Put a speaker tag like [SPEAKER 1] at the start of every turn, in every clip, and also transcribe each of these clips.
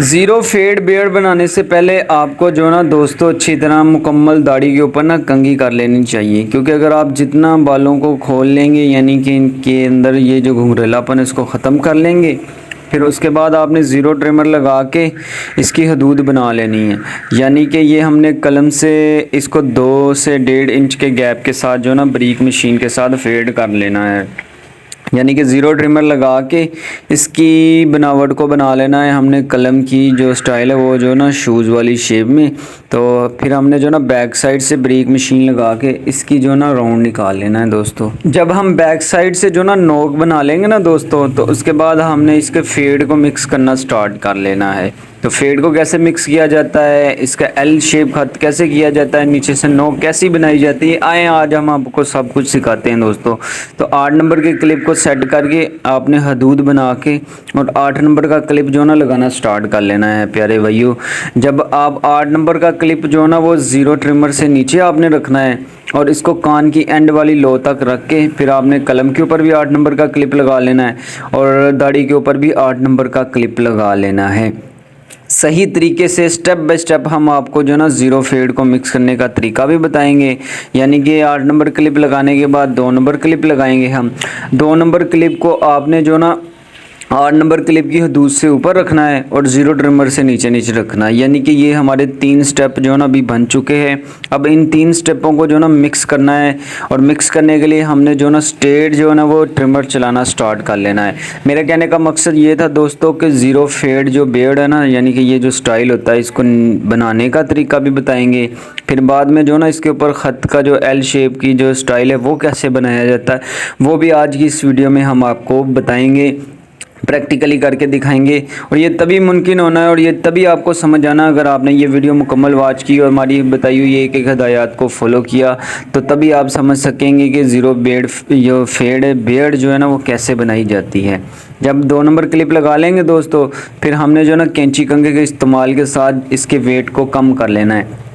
[SPEAKER 1] Zero fade beard बनाने से पहले आपको जो ना दोस्तों अच्छी तरह मुकम्मल दाढ़ी के ऊपर ना कंघी कर लेनी चाहिए, क्योंकि अगर आप जितना बालों को खोल लेंगे यानी कि इनके अंदर ये जो घुंघरालापन इसको ख़त्म कर लेंगे, फिर उसके बाद आपने ज़ीरो ट्रिमर लगा के इसकी हदूद बना लेनी है। यानी कि ये हमने कलम से इसको 2 से 1.5 इंच के गैप के साथ जो ना ब्रीक मशीन के साथ फेड कर लेना है। यानी कि ज़ीरो ट्रिमर लगा के इसकी बनावट को बना लेना है हमने। कलम की जो स्टाइल है वो जो ना शूज़ वाली शेप में, तो फिर हमने जो ना बैक साइड से ब्रेक मशीन लगा के इसकी जो ना राउंड निकाल लेना है दोस्तों। जब हम बैक साइड से जो ना नोक बना लेंगे ना दोस्तों, तो उसके बाद हमने इसके फेड को मिक्स करना स्टार्ट कर लेना है। तो फेड को कैसे मिक्स किया जाता है, इसका एल शेप खत कैसे किया जाता है, नीचे से नोक कैसी बनाई जाती है, आए आज हम आपको सब कुछ सिखाते हैं दोस्तों। तो 8 नंबर के क्लिप को सेट करके आपने हदूद बना के और 8 नंबर का क्लिप जो ना लगाना स्टार्ट कर लेना है प्यारे भाइयों। जब आप 8 नंबर का क्लिप जो ना वो ज़ीरो ट्रिमर से नीचे आपने रखना है और इसको कान की एंड वाली लो तक रख के फिर आपने कलम के ऊपर भी 8 नंबर का क्लिप लगा लेना है और दाढ़ी के ऊपर भी 8 नंबर का क्लिप लगा लेना है। सही तरीके से स्टेप बाय स्टेप हम आपको जो ना ज़ीरो फेड को मिक्स करने का तरीका भी बताएंगे। यानी कि 8 नंबर क्लिप लगाने के बाद 2 नंबर क्लिप लगाएंगे हम। 2 नंबर क्लिप को आपने जो ना 8 नंबर क्लिप की हदूद से ऊपर रखना है और ज़ीरो ट्रिमर से नीचे नीचे रखना है। यानी कि ये हमारे 3 स्टेप जो ना अभी बन चुके हैं। अब इन 3 स्टेपों को जो ना मिक्स करना है और मिक्स करने के लिए हमने जो ना स्ट्रेट जो है ना वो ट्रिमर चलाना स्टार्ट कर लेना है। मेरे कहने का मकसद ये था दोस्तों कि ज़ीरो फेड जो बियर्ड है ना, यानी कि ये जो स्टाइल होता है इसको बनाने का तरीका भी बताएंगे। फिर बाद में जो ना इसके ऊपर ख़त का जो एल शेप की जो स्टाइल है वो कैसे बनाया जाता है वो भी आज की इस वीडियो में हम आपको बताएंगे, प्रैक्टिकली करके दिखाएंगे। और ये तभी मुमकिन होना है और ये तभी आपको समझ आना अगर आपने ये वीडियो मुकम्मल वॉच की और हमारी बताई हुई एक एक हदायत को फॉलो किया, तो तभी आप समझ सकेंगे कि ज़ीरो जो फेड बियर्ड जो है ना वो कैसे बनाई जाती है। जब 2 नंबर क्लिप लगा लेंगे दोस्तों, फिर हमने जो ना कैंची कंघे के इस्तेमाल के साथ इसके वेट को कम कर लेना है।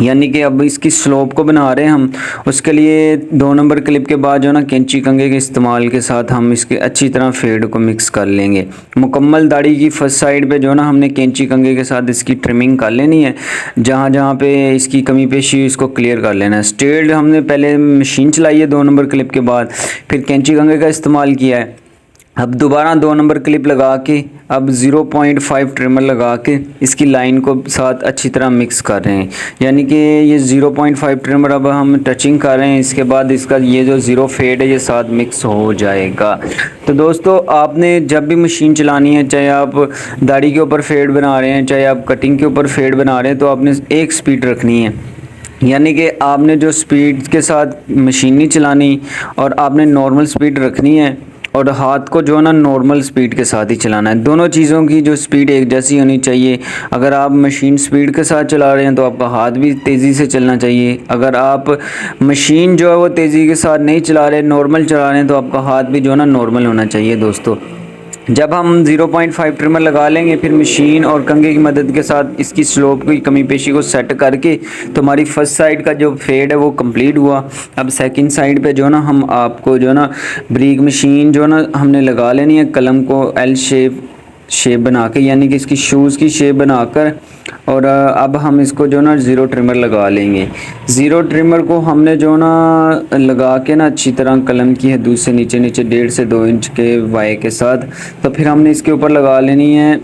[SPEAKER 1] यानी कि अब इसकी स्लोप को बना रहे हैं हम, उसके लिए 2 नंबर क्लिप के बाद जो ना कैंची कंघे के इस्तेमाल के साथ हम इसके अच्छी तरह फेड को मिक्स कर लेंगे। मुकम्मल दाढ़ी की फर्स्ट साइड पे जो ना हमने कैंची कंघे के साथ इसकी ट्रिमिंग कर लेनी है। जहाँ जहाँ पे इसकी कमी पेशी इसको क्लियर कर लेना है। स्ट्रेट हमने पहले मशीन चलाई है 2 नंबर क्लिप के बाद, फिर कैंची कंघे का इस्तेमाल किया है। अब दोबारा 2 नंबर क्लिप लगा के अब 0.5 ट्रिमर लगा के इसकी लाइन को साथ अच्छी तरह मिक्स कर रहे हैं। यानी कि ये 0.5 ट्रिमर अब हम टचिंग कर रहे हैं, इसके बाद इसका ये जो ज़ीरो फेड है ये साथ मिक्स हो जाएगा। तो दोस्तों आपने जब भी मशीन चलानी है, चाहे आप दाढ़ी के ऊपर फेड बना रहे हैं, चाहे आप कटिंग के ऊपर फेड बना रहे हैं, तो आपने एक स्पीड रखनी है। यानी कि आपने जो स्पीड के साथ मशीन नहीं चलानी और आपने नॉर्मल स्पीड रखनी है और हाथ को जो है ना नॉर्मल स्पीड के साथ ही चलाना है। दोनों चीज़ों की जो स्पीड एक जैसी होनी चाहिए। अगर आप मशीन स्पीड के साथ चला रहे हैं तो आपका हाथ भी तेज़ी से चलना चाहिए। अगर आप मशीन जो है वो तेज़ी के साथ नहीं चला रहे, नॉर्मल चला रहे हैं, तो आपका हाथ भी जो है ना नॉर्मल होना चाहिए दोस्तों। जब हम 0.5 ट्रिमर लगा लेंगे, फिर मशीन और कंघे की मदद के साथ इसकी स्लोप की कमी पेशी को सेट करके तो हमारी फर्स्ट साइड का जो फेड है वो कंप्लीट हुआ। अब सेकंड साइड पे जो ना हम आपको जो ना ब्रीक मशीन जो ना हमने लगा लेनी है, कलम को एल शेप बना के, यानी कि इसकी शूज़ की शेप बनाकर, और अब हम इसको जो ना ज़ीरो ट्रिमर लगा लेंगे। ज़ीरो ट्रिमर को हमने जो ना लगा के ना अच्छी तरह कलम की हदूद से नीचे नीचे 1.5 से 2 इंच के वाई के साथ, तो फिर हमने इसके ऊपर लगा लेनी है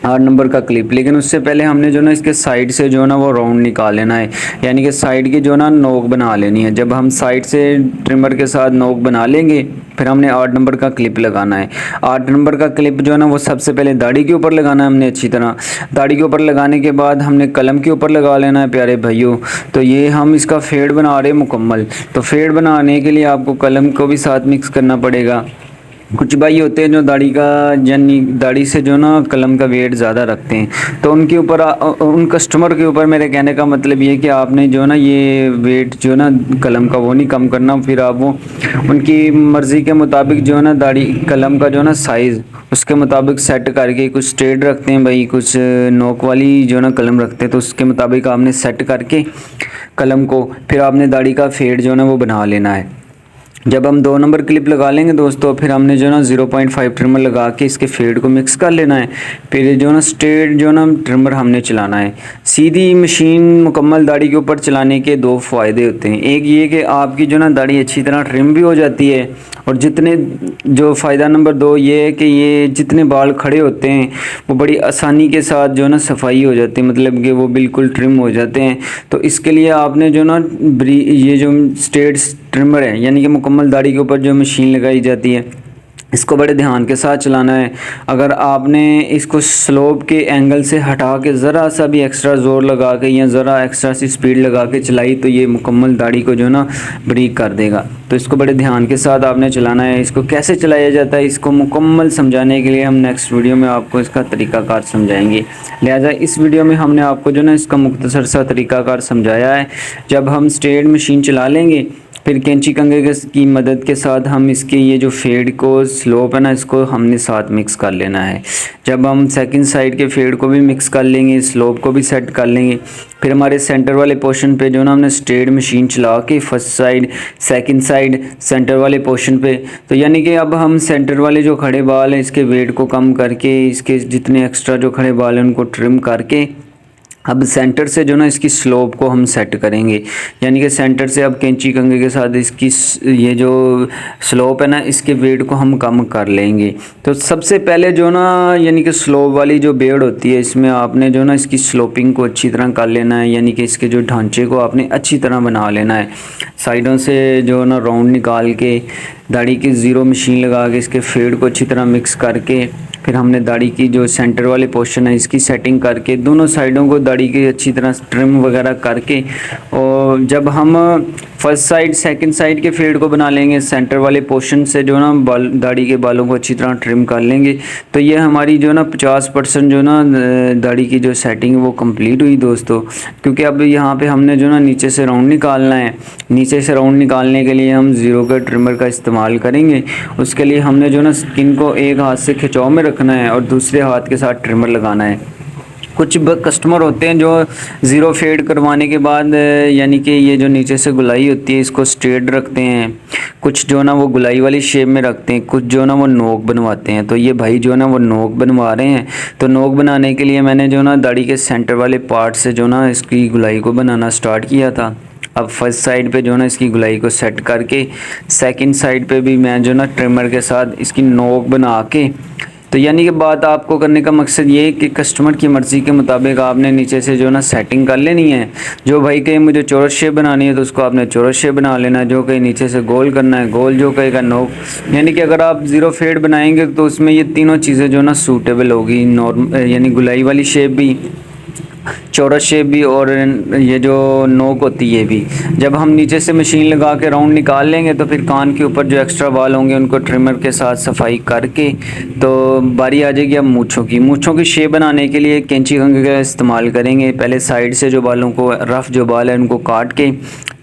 [SPEAKER 1] 8 नंबर का क्लिप। लेकिन उससे पहले हमने जो ना इसके साइड से जो ना वो राउंड निकाल लेना है, यानी कि साइड की जो ना नोक बना लेनी है। जब हम साइड से ट्रिमर के साथ नोक बना लेंगे, फिर हमने 8 नंबर का क्लिप लगाना है। 8 नंबर का क्लिप जो है ना वो सबसे पहले दाढ़ी के ऊपर लगाना है हमने अच्छी तरह। दाढ़ी के ऊपर लगाने के बाद हमने कलम के ऊपर लगा लेना है प्यारे भाइयों। तो ये हम इसका फेड बना रहे हैं मुकम्मल। तो फेड बनाने के लिए आपको कलम को भी साथ मिक्स करना पड़ेगा। कुछ भाई होते हैं जो दाढ़ी का यानी दाढ़ी से जो ना कलम का वेट ज़्यादा रखते हैं, तो उनके ऊपर उन कस्टमर के ऊपर मेरे कहने का मतलब ये कि आपने जो ना ये वेट जो ना कलम का वो नहीं कम करना। फिर आप वो उनकी मर्ज़ी के मुताबिक जो है ना दाढ़ी कलम का जो ना साइज़ उसके मुताबिक सेट करके, कुछ स्ट्रेट रखते हैं भाई, कुछ नोक वाली जो ना कलम रखते हैं, तो उसके मुताबिक आपने सेट करके कलम को फिर आपने दाढ़ी का फेड जो ना वो बना लेना है। जब हम 2 नंबर क्लिप लगा लेंगे दोस्तों, फिर हमने जो ना 0.5 ट्रिमर लगा के इसके फेड को मिक्स कर लेना है। फिर जो ना स्ट्रेट जो ना ट्रिमर हमने चलाना है। सीधी मशीन मुकम्मल दाढ़ी के ऊपर चलाने के 2 फ़ायदे होते हैं। एक ये कि आपकी जो ना दाढ़ी अच्छी तरह ट्रिम भी हो जाती है, और जो फ़ायदा नंबर 2 ये है कि ये जितने बाल खड़े होते हैं वो बड़ी आसानी के साथ जो ना सफाई हो जाती है, मतलब कि वो बिल्कुल ट्रिम हो जाते हैं। तो इसके लिए आपने जो ना ये जो स्ट्रेट ट्रिमर है, यानी कि मुकम्मल दाढ़ी के ऊपर जो मशीन लगाई जाती है, इसको बड़े ध्यान के साथ चलाना है। अगर आपने इसको स्लोप के एंगल से हटा के ज़रा सा भी एक्स्ट्रा ज़ोर लगा के या ज़रा एक्स्ट्रा सी स्पीड लगा के चलाई तो ये मुकम्मल दाढ़ी को जो ना ब्रीक कर देगा। तो इसको बड़े ध्यान के साथ आपने चलाना है। इसको कैसे चलाया जाता है, इसको मुकम्मल समझाने के लिए हम नेक्स्ट वीडियो में आपको इसका तरीक़ाकार समझाएंगे। लिहाजा इस वीडियो में हमने आपको जो ना इसका मुख्तसर सा तरीक़ाकार समझाया है। जब हम स्ट्रेट मशीन चला लेंगे, फिर कैंची कंघे की मदद के साथ हम इसके ये जो फेड को स्लोप है ना, इसको हमने साथ मिक्स कर लेना है। जब हम सेकंड साइड के फेड को भी मिक्स कर लेंगे, स्लोप को भी सेट कर लेंगे, फिर हमारे सेंटर वाले पोर्शन पे जो ना हमने स्ट्रेट मशीन चला के first side second side centre वाले पोर्शन पे, तो यानी कि अब हम सेंटर वाले जो खड़े बाल हैं इसके वेट को कम करके, इसके जितने एक्स्ट्रा जो खड़े बाल हैं उनको ट्रिम करके अब सेंटर से जो ना इसकी स्लोप को हम सेट करेंगे। यानी कि सेंटर से अब कैंची कंघे के साथ इसकी ये जो स्लोप है ना, इसके वेट को हम कम कर लेंगे। तो सबसे पहले जो ना यानी कि स्लोप वाली जो बेड़ होती है, इसमें आपने जो ना इसकी स्लोपिंग को अच्छी तरह कर लेना है। यानी कि इसके जो ढांचे को आपने अच्छी तरह बना लेना है। साइडों से जो ना राउंड निकाल के दाढ़ी की ज़ीरो मशीन लगा के इसके फेड को अच्छी तरह मिक्स करके, फिर हमने दाढ़ी की जो सेंटर वाले पोर्शन है इसकी सेटिंग करके दोनों साइडों को दाढ़ी की अच्छी तरह ट्रिम वगैरह करके, और जब हम फर्स्ट साइड सेकंड साइड के फेड को बना लेंगे, सेंटर वाले पोर्शन से जो ना दाढ़ी के बालों को अच्छी तरह ट्रिम कर लेंगे, तो ये हमारी जो ना 50% जो ना दाढ़ी की जो सेटिंग है वो कंप्लीट हुई दोस्तों। क्योंकि अब यहाँ पे हमने जो ना नीचे से राउंड निकालना है। नीचे से राउंड निकालने के लिए हम ज़ीरो का ट्रिमर का इस्तेमाल करेंगे। उसके लिए हमने जो ना स्किन को एक हाथ से खिंचाव में रखना है और दूसरे हाथ के साथ ट्रिमर लगाना है। कुछ कस्टमर होते हैं जो ज़ीरो फेड करवाने के बाद यानी कि ये जो नीचे से गुलाई होती है इसको स्ट्रेट रखते हैं, कुछ जो ना वो गुलाई वाली शेप में रखते हैं, कुछ जो ना वो नोक बनवाते हैं। तो ये भाई जो ना वो नोक बनवा रहे हैं। तो नोक बनाने के लिए मैंने जो ना दाढ़ी के सेंटर वाले पार्ट से जो ना इसकी गुलाई को बनाना स्टार्ट किया था। अब फर्स्ट साइड पे जो ना इसकी गुलाई को सेट करके सेकंड साइड पे भी मैं जो ना ट्रिमर के साथ इसकी नोक बना के, तो यानी कि बात आपको करने का मकसद ये है कि कस्टमर की मर्ज़ी के मुताबिक आपने नीचे से जो ना सेटिंग कर लेनी है। जो भाई कहे मुझे चौरस शेप बनानी है तो उसको आपने चौरस शेप बना लेना है, जो कहे नीचे से गोल करना है गोल, जो कहेगा नोक। यानी कि अगर आप ज़ीरो फेड बनाएंगे तो उसमें ये तीनों चीज़ें जो ना सूटेबल होगी। नॉर्मल यानी गुलाई वाली शेप भी, चौरस शेप भी, और ये जो नोक होती है ये भी। जब हम नीचे से मशीन लगा के राउंड निकाल लेंगे तो फिर कान के ऊपर जो एक्स्ट्रा बाल होंगे उनको ट्रिमर के साथ सफाई करके तो बारी आ जाएगी अब मूँछों की शेप बनाने के लिए कैंची कंघी का इस्तेमाल करेंगे। पहले साइड से जो बालों को रफ़ जो बाल है उनको काट के,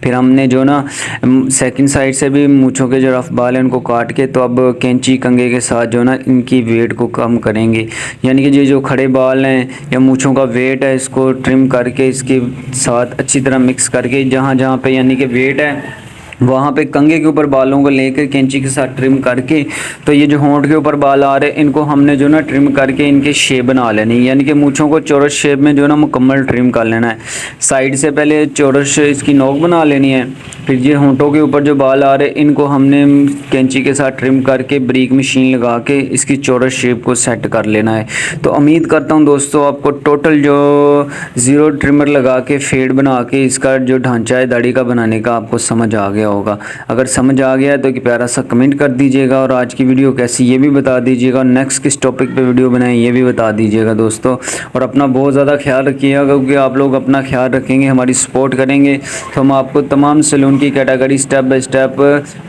[SPEAKER 1] फिर हमने जो ना सेकंड साइड से भी मूँछों के जो रफ़ बाल हैं उनको काट के, तो अब कैंची कंघे के साथ जो ना इनकी वेट को कम करेंगे। यानी कि ये जो खड़े बाल हैं या मूँछों का वेट है इसको ट्रिम करके इसके साथ अच्छी तरह मिक्स करके, जहाँ जहाँ पे यानी कि वेट है वहाँ पे कंघे के ऊपर बालों को लेकर कैंची के साथ ट्रिम करके, तो ये जो होंठ के ऊपर बाल आ रहे हैं इनको हमने जो ना ट्रिम करके इनके शेप बना लेनी है। यानी कि मूँछों को चौरस शेप में जो ना मुकम्मल ट्रिम कर लेना है। साइड से पहले चौरस इसकी नोक बना लेनी है, फिर ये होंठों के ऊपर जो बाल आ रहे हैं इनको हमने कैंची के साथ ट्रिम करके ब्रीक मशीन लगा के इसकी चौरस शेप को सेट कर लेना है। तो उम्मीद करता हूँ दोस्तों आपको टोटल जो ज़ीरो ट्रिमर लगा के फेड बना के इसका जो ढांचा है दाढ़ी का बनाने का आपको समझ आ गया होगा। अगर समझ आ गया तो एक प्यारा सा कमेंट कर दीजिएगा, और आज की वीडियो कैसी ये भी बता दीजिएगा, और नेक्स्ट किस टॉपिक पे वीडियो बनाएं ये भी बता दीजिएगा दोस्तों। और अपना बहुत ज़्यादा ख्याल रखिएगा, क्योंकि आप लोग अपना ख्याल रखेंगे हमारी सपोर्ट करेंगे तो हम आपको तमाम सैलून की कैटेगरी स्टेप बाय स्टेप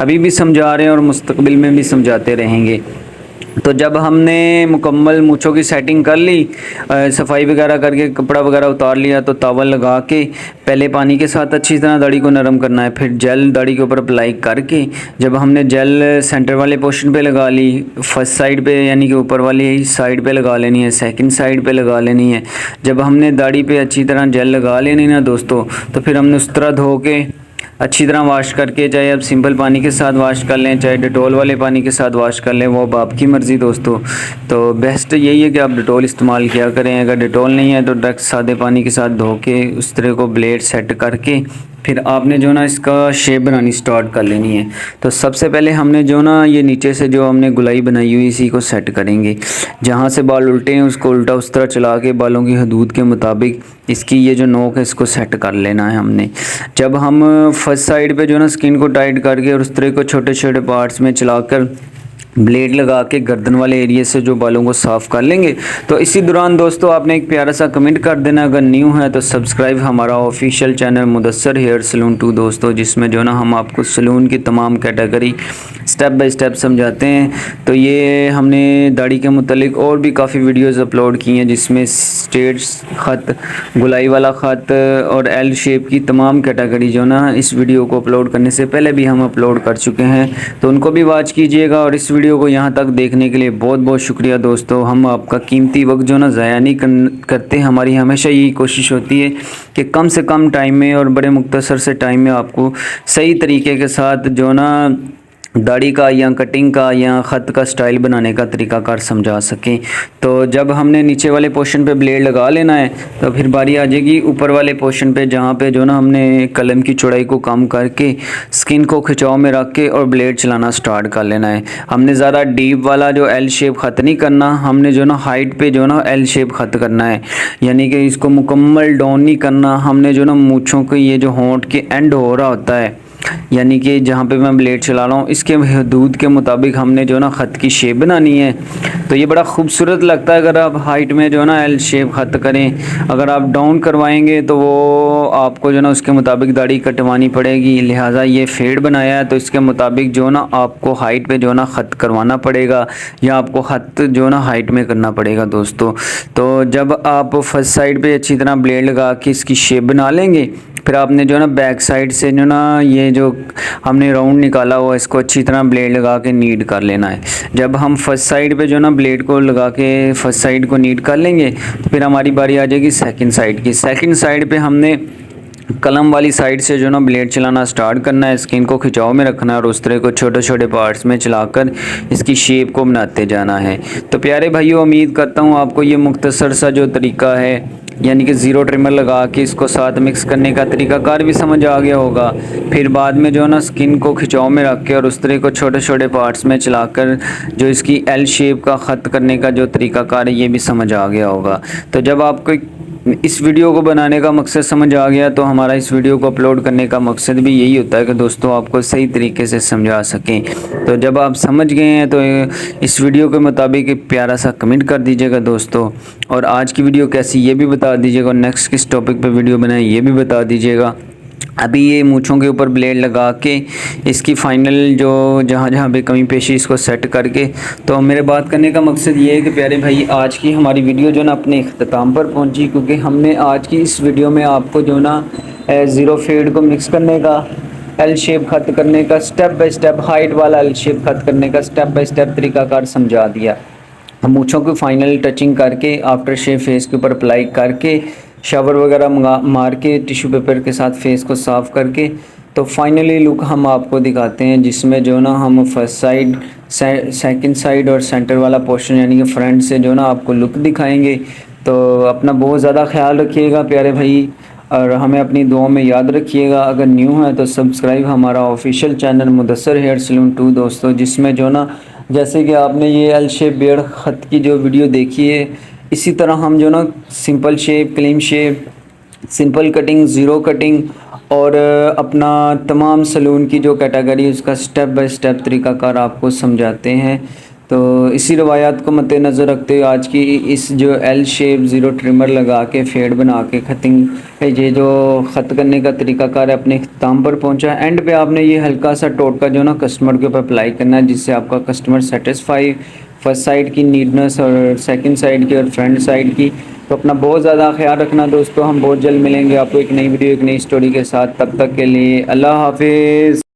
[SPEAKER 1] अभी भी समझा रहे हैं और मुस्तकबिल में भी समझाते रहेंगे। तो जब हमने मुकम्मल मूँछों की सेटिंग कर ली, सफाई वगैरह करके कपड़ा वगैरह उतार लिया, तो तावल लगा के पहले पानी के साथ अच्छी तरह दाढ़ी को नरम करना है, फिर जेल दाढ़ी के ऊपर अप्लाई करके, जब हमने जेल सेंटर वाले पोर्शन पे लगा ली, फर्स्ट साइड पे यानी कि ऊपर वाली साइड पे लगा लेनी है, सेकंड साइड पे लगा लेनी है। जब हमने दाढ़ी पे अच्छी तरह जेल लगा लेनी ना दोस्तों, तो फिर हमने उस तरह धो के अच्छी तरह वॉश करके, चाहे आप सिंपल पानी के साथ वॉश कर लें, चाहे डेटॉल वाले पानी के साथ वॉश कर लें, वो अब आपकी मर्ज़ी दोस्तों। तो बेस्ट यही है कि आप डेटॉल इस्तेमाल किया करें। अगर डेटॉल नहीं है तो डायरेक्ट सादे पानी के साथ धो के उस तरह को ब्लेड सेट करके फिर आपने जो ना इसका शेप बनानी स्टार्ट कर लेनी है। तो सबसे पहले हमने जो ना ये नीचे से जो हमने गुलाई बनाई हुई इसी को सेट करेंगे। जहाँ से बाल उल्टे हैं उसको उल्टा उस तरह चला के बालों की हदूद के मुताबिक इसकी ये जो नोक है इसको सेट कर लेना है हमने। जब हम फर्स्ट साइड पे जो ना स्किन को टाइट करके और उस तरह को छोटे छोटे पार्ट्स में चलाकर ब्लेड लगा के गर्दन वाले एरिया से जो बालों को साफ़ कर लेंगे। तो इसी दौरान दोस्तों आपने एक प्यारा सा कमेंट कर देना, अगर न्यू है तो सब्सक्राइब हमारा official channel Mudassar hair salon 2 दोस्तों, जिसमें जो ना हम आपको सलून की तमाम कैटेगरी स्टेप बाय स्टेप समझाते हैं। तो ये हमने दाढ़ी के मुतलिक और भी काफ़ी वीडियोस अपलोड की हैं, जिसमें स्ट्रेट ख़त, गुलाई वाला ख़त और एल शेप की तमाम कैटेगरी जो ना इस वीडियो को अपलोड करने से पहले भी हम अपलोड कर चुके हैं। तो उनको भी वॉच कीजिएगा। और इस वीडियो को यहाँ तक देखने के लिए बहुत बहुत शुक्रिया दोस्तों। हम आपका कीमती वक्त जो ना ज़ाया नहीं करते। हमारी हमेशा यही कोशिश होती है कि कम से कम टाइम में और बड़े मुख्तसर से टाइम में आपको सही तरीके के साथ जो ना दाढ़ी का या कटिंग का या ख़त का स्टाइल बनाने का तरीक़ाकार समझा सकें। तो जब हमने नीचे वाले पोर्शन पे ब्लेड लगा लेना है तो फिर बारी आ जाएगी ऊपर वाले पोर्शन पे, जहाँ पे जो ना हमने कलम की चौड़ाई को कम करके स्किन को खिंचाव में रख के और ब्लेड चलाना स्टार्ट कर लेना है। हमने ज़्यादा डीप वाला जो एल शेप ख़त नहीं करना, हमने जो ना हाइट पे जो ना एल शेप ख़त करना है, यानी कि इसको मुकम्मल डाउन नहीं करना। हमने जो ना मूँछों के ये जो होंठ के एंड हो रहा होता है, यानी कि जहाँ पे मैं ब्लेड चला रहा हूँ इसके हदूद के मुताबिक हमने जो ना ख़त की शेप बनानी है। तो ये बड़ा खूबसूरत लगता है अगर आप हाइट में जो ना एल शेप ख़त करें। अगर आप डाउन करवाएंगे तो वो आपको जो ना उसके मुताबिक दाढ़ी कटवानी पड़ेगी। लिहाजा ये फेड बनाया है तो इसके मुताबिक जो ना आपको हाइट पे जो ना ख़त करवाना पड़ेगा या आपको ख़त जो ना हाइट में करना पड़ेगा दोस्तों। तो जब आप फर्स्ट साइड पे अच्छी तरह ब्लेड लगा के इसकी शेप बना लेंगे, फिर आपने जो ना बैक साइड से जो ना ये जो हमने राउंड निकाला हुआ इसको अच्छी तरह ब्लेड लगा के नीड कर लेना है। जब हम फर्स्ट साइड पे जो ना ब्लेड को लगा के फर्स्ट साइड को नीड कर लेंगे तो फिर हमारी बारी आ जाएगी सेकंड साइड की। सेकंड साइड पे हमने कलम वाली साइड से जो ना ब्लेड चलाना स्टार्ट करना है, स्किन को खिंचाव में रखना है और उस तरह को छोटे छोटे पार्ट्स में चलाकर इसकी शेप को बनाते जाना है। तो प्यारे भाइयों, उम्मीद करता हूँ आपको ये मुख्तसर सा जो तरीका है, यानी कि ज़ीरो ट्रिमर लगा के इसको साथ मिक्स करने का तरीकाकार भी समझ आ गया होगा। फिर बाद में जो ना स्किन को खिंचाव में रख के और उस तरह को छोटे छोटे पार्ट्स में चलाकर जो इसकी एल शेप का ख़त करने का जो तरीकाकार है ये भी समझ आ गया होगा। तो जब आपको इस वीडियो को बनाने का मकसद समझ आ गया तो हमारा इस वीडियो को अपलोड करने का मकसद भी यही होता है कि दोस्तों आपको सही तरीके से समझा सकें। तो जब आप समझ गए हैं तो इस वीडियो के मुताबिक एक प्यारा सा कमेंट कर दीजिएगा दोस्तों। और आज की वीडियो कैसी ये भी बता दीजिएगा, और नेक्स्ट किस टॉपिक पे वीडियो बनाए ये भी बता दीजिएगा। अभी ये मूँछों के ऊपर ब्लेड लगा के इसकी फ़ाइनल जो जहाँ जहाँ पे कमी पेशी इसको सेट करके, तो मेरे बात करने का मकसद ये है कि प्यारे भाई आज की हमारी वीडियो जो ना अपने इख्तिताम पर पहुँची, क्योंकि हमने आज की इस वीडियो में आपको जो ना ज़ीरो फेड को मिक्स करने का, एल शेप ख़त करने का, स्टेप बाय स्टेप हाइट वाला एल शेप ख़त करने का स्टेप बाय स्टेप तरीकाकार समझा दिया। हम मूँछों की फ़ाइनल टचिंग करके आफ्टर शेव फेस के ऊपर अप्लाई करके शावर वगैरह मार के टिश्यू पेपर के साथ फेस को साफ़ करके तो फाइनली लुक हम आपको दिखाते हैं, जिसमें जो ना हम फर्स्ट साइड, सेकंड साइड और सेंटर वाला पोर्शन यानी कि फ्रंट से जो ना आपको लुक दिखाएंगे। तो अपना बहुत ज़्यादा ख्याल रखिएगा प्यारे भाई, और हमें अपनी दुआओं में याद रखिएगा। अगर न्यू है तो सब्सक्राइब हमारा official channel Mudassar hair salon 2 दोस्तों, जिसमें जो ना जैसे कि आपने ये एल शेप बेड़ ख़त की जो वीडियो देखी है, इसी तरह हम जो ना simple shape, clean shape, simple cutting, zero cutting और अपना तमाम सलून की जो कैटेगरी है उसका स्टेप बाय स्टेप तरीकाकार आपको समझाते हैं। तो इसी रवायात को मद्देनज़र रखते हुए आज की इस जो एल शेप ज़ीरो ट्रिमर लगा के फेड बना के खतिंग ये जो ख़त करने का तरीकाकार है अपने इख्तिताम पर पहुंचा। एंड पे आपने ये हल्का सा टोटका जो ना कस्टमर के ऊपर अप्लाई करना है, जिससे आपका कस्टमर सेटिस्फाई फर्स्ट साइड की नीटनेस और सेकंड साइड की और फ्रंट साइड की। तो अपना बहुत ज़्यादा ख्याल रखना दोस्तों। हम बहुत जल्द मिलेंगे आपको एक नई वीडियो, एक नई स्टोरी के साथ। तब तक के लिए अल्लाह हाफिज़।